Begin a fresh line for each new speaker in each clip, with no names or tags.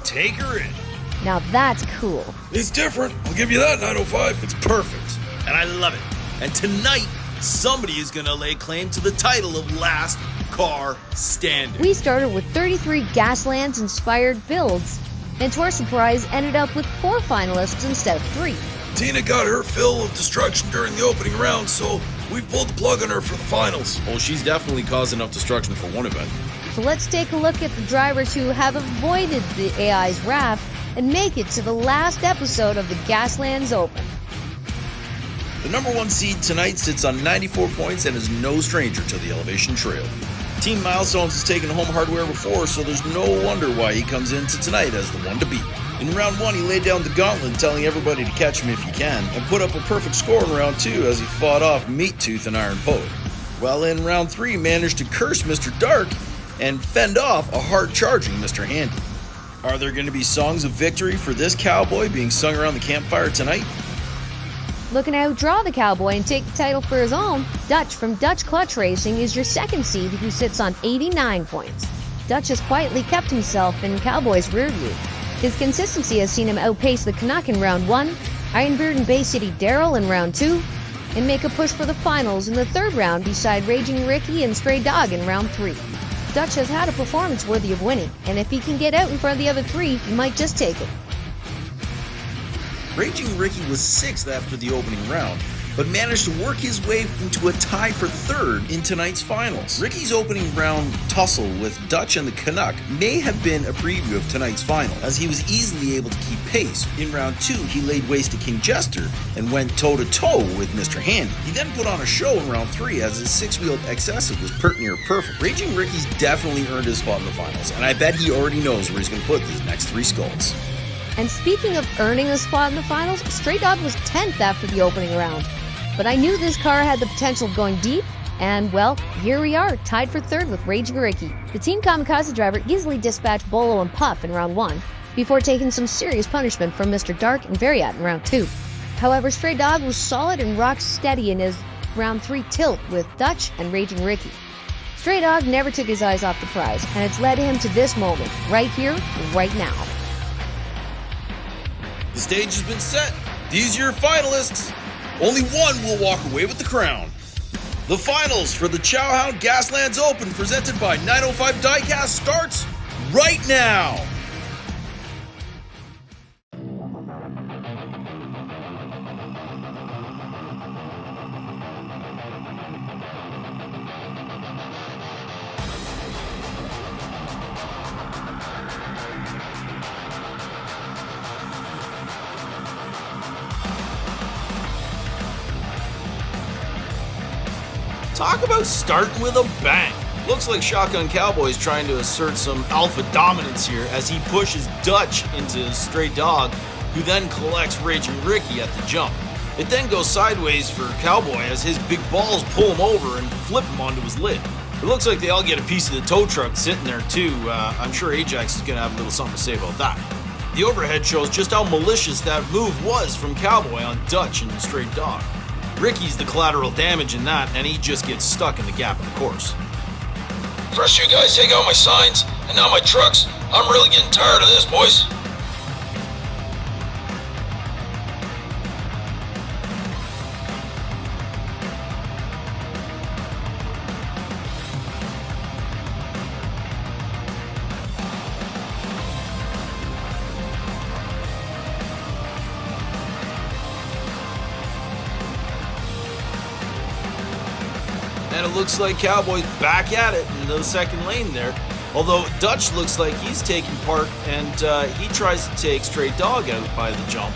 take her in.
Now that's cool.
It's different. I'll give you that, 905.
It's perfect, and I love it. And tonight, somebody is gonna lay claim to the title of last car standing.
We started with 33 Gaslands inspired builds, and to our surprise, ended up with 4 finalists instead of 3.
Tina got her fill of destruction during the opening round, so we pulled the plug on her for the finals.
Oh, she's definitely caused enough destruction for one event.
So let's take a look at the drivers who have avoided the AI's wrath and make it to the last episode of the Gaslands Open.
The number 1 seed tonight sits on 94 points and is no stranger to the Elevation Trail. Team Milestones has taken home hardware before, so there's no wonder why he comes into tonight as the one to beat. In round 1, he laid down the gauntlet, telling everybody to catch him if you can, and put up a perfect score in round 2 as he fought off Meat Tooth and Iron Poet. While in round 3, he managed to curse Mr. Dark and fend off a hard-charging Mr. Handy. Are there going to be songs of victory for this cowboy being sung around the campfire tonight?
Looking to outdraw the cowboy and take the title for his own, Dutch from Dutch Clutch Racing is your second seed who sits on 89 points. Dutch has quietly kept himself in Cowboy's rear view. His consistency has seen him outpace the Canuck in round 1, Ironbeard and Bay City Daryl in round 2, and make a push for the finals in the 3rd round beside Raging Ricky and Stray Dog in round 3. Dutch has had a performance worthy of winning, and if he can get out in front of the other 3, he might just take it.
Raging Ricky was 6th after the opening round, but managed to work his way into a tie for 3rd in tonight's finals. Ricky's opening round tussle with Dutch and the Canuck may have been a preview of tonight's final, as he was easily able to keep pace. In round 2, he laid waste to King Jester and went toe-to-toe with Mr. Handy. He then put on a show in round 3 as his 6-wheeled excessive was pert near perfect. Raging Ricky's definitely earned his spot in the finals, and I bet he already knows where he's going to put these next 3 skulls.
And speaking of earning a spot in the finals, Stray Dog was 10th after the opening round. But I knew this car had the potential of going deep, and well, here we are, tied for 3rd with Raging Ricky. The Team Kamikaze driver easily dispatched Bolo and Puff in round 1, before taking some serious punishment from Mr. Dark and Variat in round 2. However, Stray Dog was solid and rock steady in his round 3 tilt with Dutch and Raging Ricky. Stray Dog never took his eyes off the prize, and it's led him to this moment, right here, right now.
The stage has been set. These are your finalists. Only one will walk away with the crown. The finals for the Chowhound Gaslands Open presented by 905 Diecast starts right now. Talk about starting with a bang. Looks like Shotgun Cowboy's trying to assert some alpha dominance here as he pushes Dutch into Stray Dog, who then collects Raging Ricky at the jump. It then goes sideways for Cowboy as his big balls pull him over and flip him onto his lid. It looks like they all get a piece of the tow truck sitting there too. I'm sure Ajax is going to have a little something to say about that. The overhead shows just how malicious that move was from Cowboy on Dutch and Stray Dog. Ricky's the collateral damage in that, and he just gets stuck in the gap in the course.
First you guys take out my signs, and now my trucks. I'm really getting tired of this, boys.
And it looks like Cowboy's back at it in the second lane there. Although Dutch looks like he's taking part and he tries to take Stray Dog out by the jump.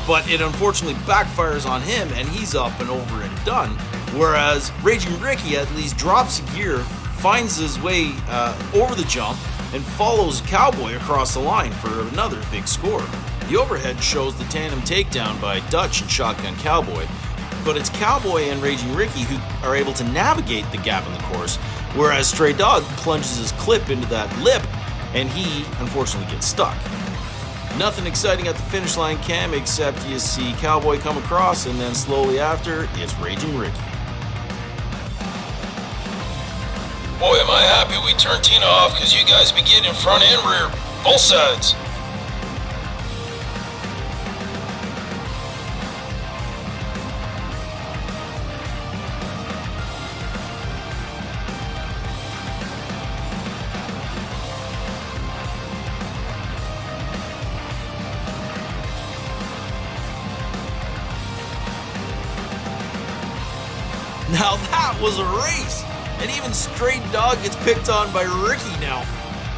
But it unfortunately backfires on him and he's up and over and done. Whereas Raging Ricky at least drops a gear, finds his way over the jump, and follows Cowboy across the line for another big score. The overhead shows the tandem takedown by Dutch and Shotgun Cowboy. But it's Cowboy and Raging Ricky who are able to navigate the gap in the course, whereas Stray Dog plunges his clip into that lip, and he unfortunately gets stuck. Nothing exciting at the finish line, Cam, except you see Cowboy come across, and then slowly after, it's Raging Ricky.
Boy, am I happy we turned Tina off, because you guys be getting in front and rear, both sides.
Now that was a race! And even Stray Dog gets picked on by Ricky now.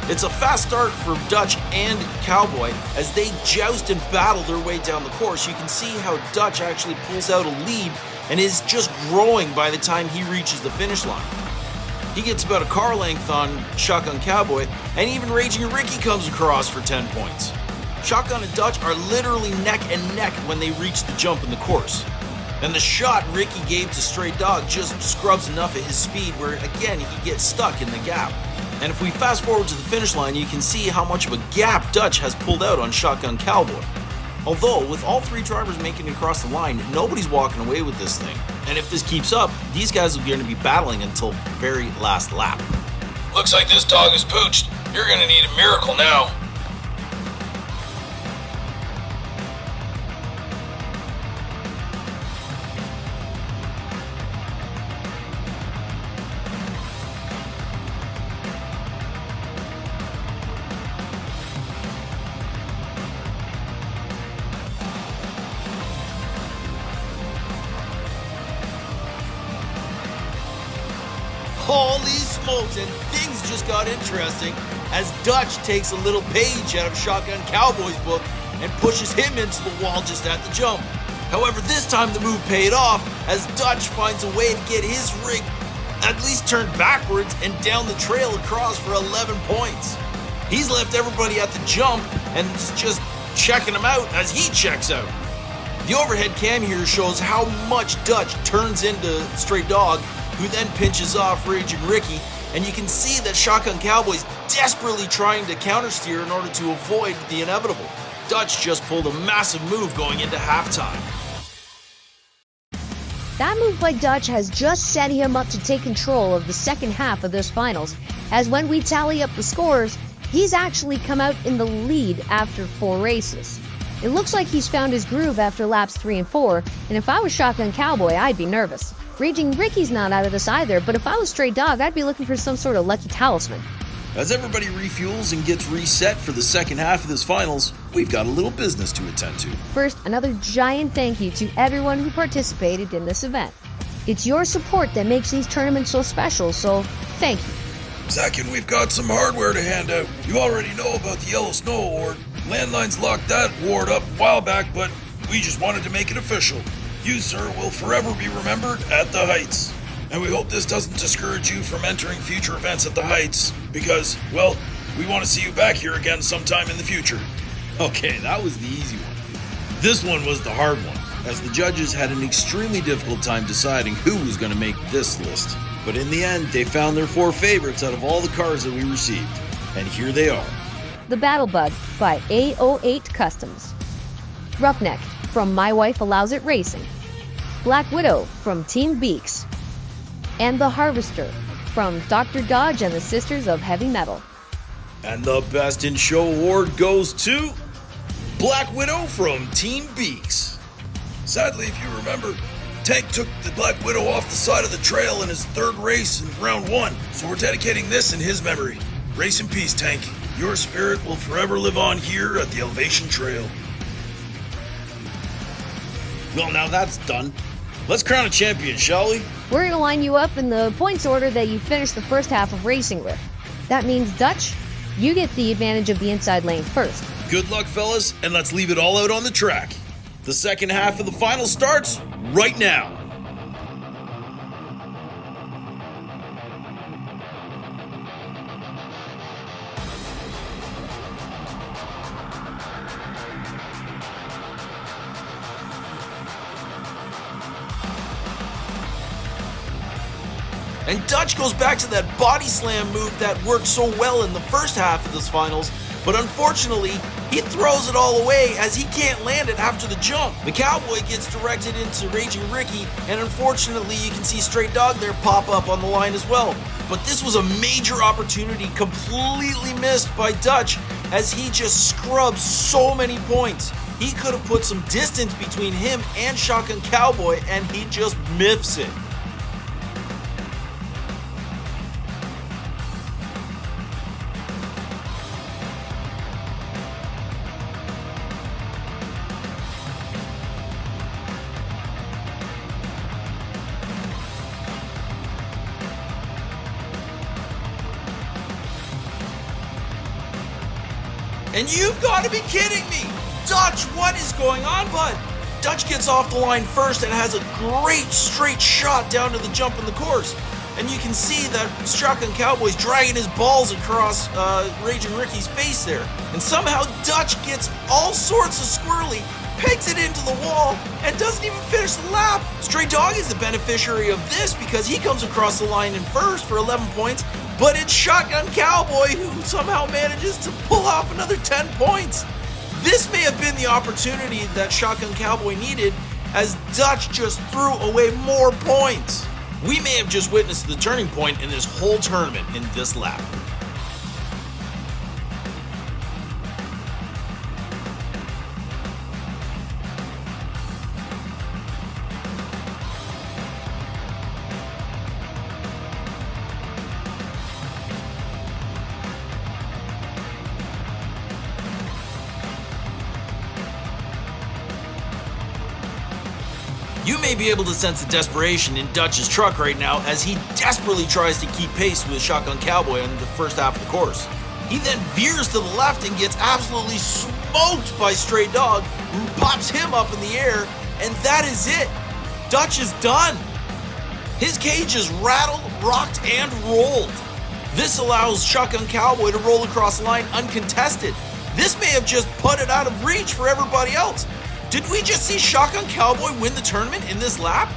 It's a fast start for Dutch and Cowboy as they joust and battle their way down the course. You can see how Dutch actually pulls out a lead and is just growing by the time he reaches the finish line. He gets about a car length on Shotgun Cowboy, and even Raging Ricky comes across for 10 points. Shotgun and Dutch are literally neck and neck when they reach the jump in the course. And the shot Ricky gave to Stray Dog just scrubs enough at his speed where, again, he gets stuck in the gap. And if we fast forward to the finish line, you can see how much of a gap Dutch has pulled out on Shotgun Cowboy. Although, with all three drivers making it across the line, nobody's walking away with this thing. And if this keeps up, these guys are going to be battling until the very last lap.
Looks like this dog is pooched. You're gonna need a miracle now.
Holy smokes, and things just got interesting as Dutch takes a little page out of Shotgun Cowboy's book and pushes him into the wall just at the jump. However, this time the move paid off as Dutch finds a way to get his rig at least turned backwards and down the trail across for 11 points. He's left everybody at the jump and is just checking him out as he checks out. The overhead cam here shows how much Dutch turns into Stray Dog, who then pinches off Raging Ricky, and you can see that Shotgun Cowboy's desperately trying to countersteer in order to avoid the inevitable. Dutch just pulled a massive move going into halftime.
That move by Dutch has just set him up to take control of the second half of this finals, as when we tally up the scores, he's actually come out in the lead after 4 races. It looks like he's found his groove after laps 3 and 4, and if I was Shotgun Cowboy, I'd be nervous. Raging Ricky's not out of this either, but if I was Stray Dog, I'd be looking for some sort of lucky talisman.
As everybody refuels and gets reset for the second half of this finals, we've got a little business to attend to.
First, another giant thank you to everyone who participated in this event. It's your support that makes these tournaments so special, so thank you.
Second, we've got some hardware to hand out. You already know about the Yellow Snow Award. Landlines locked that award up a while back, but we just wanted to make it official. You, sir, will forever be remembered at the Heights. And we hope this doesn't discourage you from entering future events at the Heights, because, well, we want to see you back here again sometime in the future.
Okay, that was the easy one. This one was the hard one, as the judges had an extremely difficult time deciding who was going to make this list. But in the end, they found their 4 favorites out of all the cars that we received. And here they are.
The Battle Bug by A08 Customs. Roughneck from My Wife Allows It Racing. Black Widow from Team Beaks. And the Harvester from Dr. Dodge and the Sisters of Heavy Metal.
And the Best in Show award goes to Black Widow from Team Beaks.
Sadly, if you remember, Tank took the Black Widow off the side of the trail in his 3rd race in round 1, so we're dedicating this in his memory. Race in peace, Tank. Your spirit will forever live on here at the Elevation Trail.
Well, now that's done. Let's crown a champion, shall we?
We're going to line you up in the points order that you finished the first half of racing with. That means, Dutch, you get the advantage of the inside lane first.
Good luck, fellas, and let's leave it all out on the track. The second half of the final starts right now. And Dutch goes back to that body slam move that worked so well in the first half of this finals, but unfortunately, he throws it all away as he can't land it after the jump. The Cowboy gets directed into Raging Ricky, and unfortunately, you can see Stray Dog there pop up on the line as well. But this was a major opportunity completely missed by Dutch as he just scrubs so many points. He could have put some distance between him and Shotgun Cowboy, and he just miffs it. And you've got to be kidding me! Dutch, what is going on, bud? Dutch gets off the line first and has a great straight shot down to the jump in the course. And you can see that Shotgun Cowboy's dragging his balls across Raging Ricky's face there. And somehow Dutch gets all sorts of squirrely, pegs it into the wall, and doesn't even finish the lap. Stray Dog is the beneficiary of this because he comes across the line in first for 11 points, but it's Shotgun Cowboy who somehow manages to pull off another 10 points. This may have been the opportunity that Shotgun Cowboy needed as Dutch just threw away more points. We may have just witnessed the turning point in this whole tournament in this lap. You may be able to sense the desperation in Dutch's truck right now as he desperately tries to keep pace with Shotgun Cowboy in the first half of the course. He then veers to the left and gets absolutely smoked by Stray Dog, who pops him up in the air, and that is it. Dutch is done. His cage is rattled, rocked, and rolled. This allows Shotgun Cowboy to roll across the line uncontested. This may have just put it out of reach for everybody else. Did we just see Shotgun Cowboy win the tournament in this lap?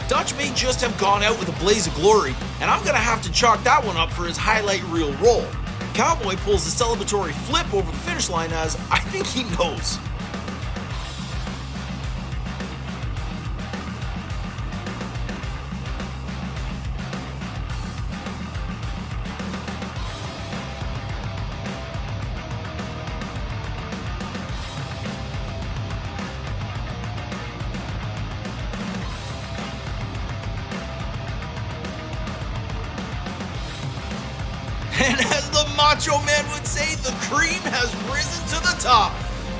Dutch may just have gone out with a blaze of glory, and I'm going to have to chalk that one up for his highlight reel roll. Cowboy pulls the celebratory flip over the finish line as I think he knows. And as the Macho Man would say, the cream has risen to the top.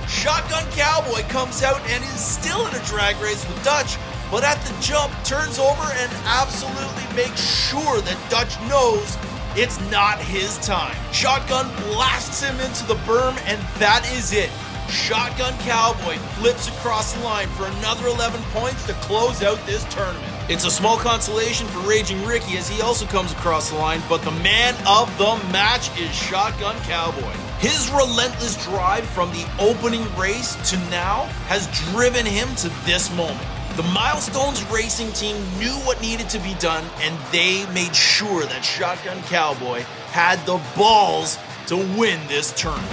Shotgun Cowboy comes out and is still in a drag race with Dutch, but at the jump turns over and absolutely makes sure that Dutch knows it's not his time. Shotgun blasts him into the berm, and that is it. Shotgun Cowboy flips across the line for another 11 points to close out this tournament. It's a small consolation for Raging Ricky as he also comes across the line, but the man of the match is Shotgun Cowboy. His relentless drive from the opening race to now has driven him to this moment. The Milestones Racing team knew what needed to be done, and they made sure that Shotgun Cowboy had the balls to win this tournament.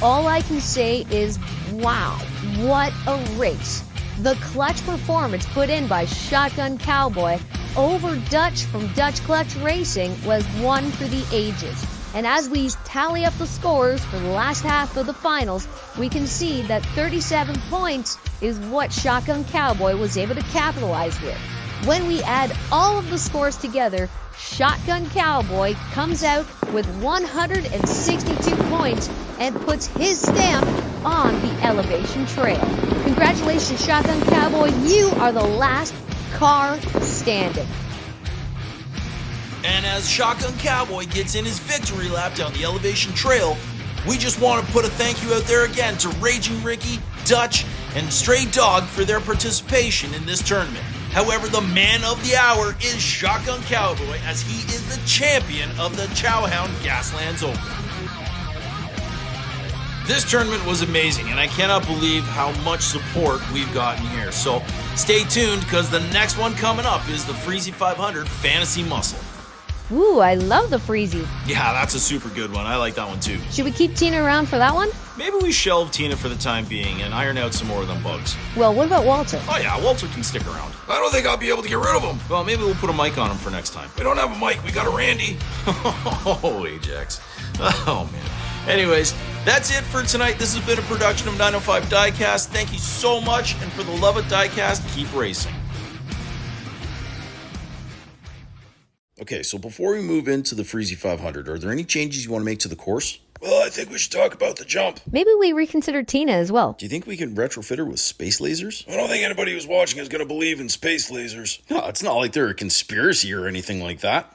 All I can say is, wow, what a race. The clutch performance put in by Shotgun Cowboy over Dutch from Dutch Clutch Racing was one for the ages. And as we tally up the scores for the last half of the finals, we can see that 37 points is what Shotgun Cowboy was able to capitalize with. When we add all of the scores together, Shotgun Cowboy comes out with 162 points and puts his stamp on the elevation trail. Congratulations, Shotgun Cowboy, you are the last car standing.
And as Shotgun Cowboy gets in his victory lap down the elevation trail, we just want to put a thank you out there again to Raging Ricky, Dutch, and Stray Dog for their participation in this tournament. However, the man of the hour is Shotgun Cowboy as he is the champion of the Chowhound Gaslands Open. This tournament was amazing, and I cannot believe how much support we've gotten here. So stay tuned because the next one coming up is the Freezy 500 Fantasy Muscle.
Ooh, I love the Freezy.
Yeah, that's a super good one. I like that one too.
Should we keep Tina around for that one?
Maybe we shelve Tina for the time being and iron out some more of them bugs.
Well, what about Walter?
Oh yeah, Walter can stick around.
I don't think I'll be able to get rid of him.
Well, maybe we'll put a mic on him for next time.
We don't have a mic. We got a Randy.
Oh, Ajax. Oh, man. Anyways, that's it for tonight. This has been a production of 905 Diecast. Thank you so much, and for the love of Diecast, keep racing. Okay, so before we move into the Freezy 500, are there any changes you want to make to the course?
Well, I think we should talk about the jump.
Maybe we reconsider Tina as well.
Do you think we can retrofit her with space lasers?
I don't think anybody who's watching is going to believe in space lasers.
No, it's not like they're a conspiracy or anything like that.